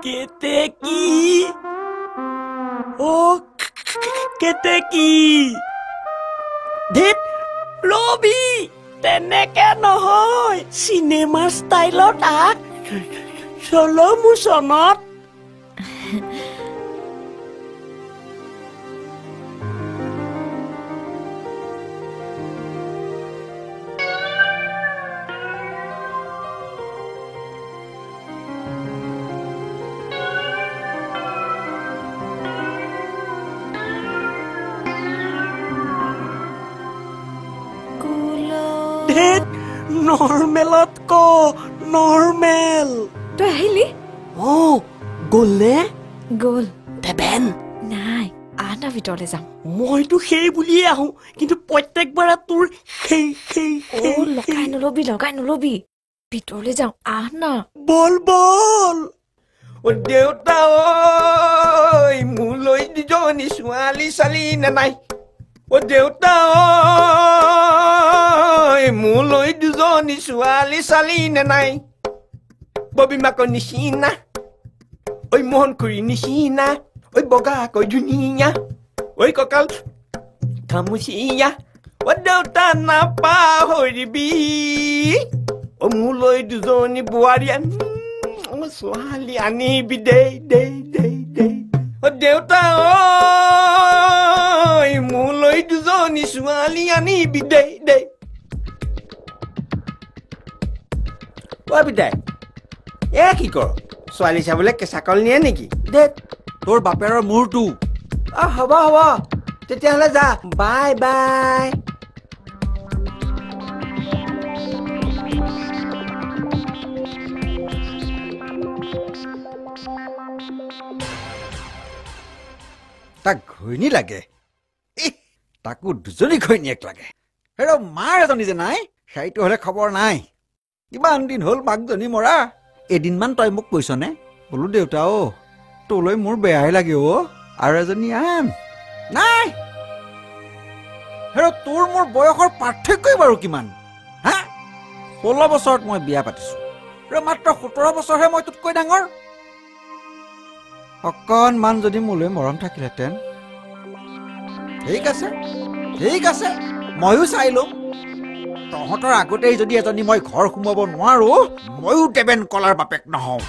কেতেকী কেতেকী ধেত ৰবি তেনেকে নহয় চিনেমাৰ ষ্টাইলত আহ চলো মোচনত নৰ্মেলত ক নৰ্মেল তই আহিলি গ'লনে গ'ল দেবেন নাই আহা ভিতৰলৈ যাম মইতো সেই বুলিয়ে আহো কিন্তু প্ৰত্যেকবাৰে তোৰ লগাই নলবি ভিতৰলৈ যাওঁ আহ না বল দেউতা ঐ মোলৈ দুজনী ছোৱালী চালি নে নাই দেউতা মোলৈ দুজনী ছোৱালী চালি নে নাই ববী মাকৰ নিচিনা ঐ মোহন খুৰী নিচিনা ঐ বগাকৈ ধুনীয়া ঐ কঁকাল খামুচিয়া দেউতা নাপাহৰিবি মোলৈ দুজনী বোৱাৰী ছোৱালী আনিবি দেই দেউতা মোলৈ দুজনী ছোৱালী আনিবি দেই বিদায় কি কৰ ছোৱালী চাবলৈ কেঁচা কল নিয়ে নেকি দে তোৰ বাপেৰৰ মূৰটো হ'ব তেতিয়াহ'লে যা বাই তাক ঘৈণী লাগে তাকো দুজনী ঘৈণীয়েক লাগে হেৰ মাৰ এজনী যে নাই সেইটো হ'লে খবৰ নাই কিমান দিন হ'ল মাকজনী মৰা এদিনমান তই মোক কৈছনে বোলো দেউতা তোলৈ মোৰ বেয়াই লাগে আৰু এজনী আন নাই হেৰ তোৰ মোৰ বয়সৰ পাৰ্থক্যই বাৰু কিমান 16 বছৰত মই বিয়া পাতিছো মাত্ৰ 17 বছৰহে মই তোতকৈ ডাঙৰ অকণমান যদি মোলৈ মৰম থাকিলহেঁতেন ঠিক আছে ময়ো চাই লম তহঁতৰ আগতেই যদি এজনী মই ঘৰ সোমাব নোৱাৰো ময়ো দেবেন কলাৰ বাপেক নহওঁ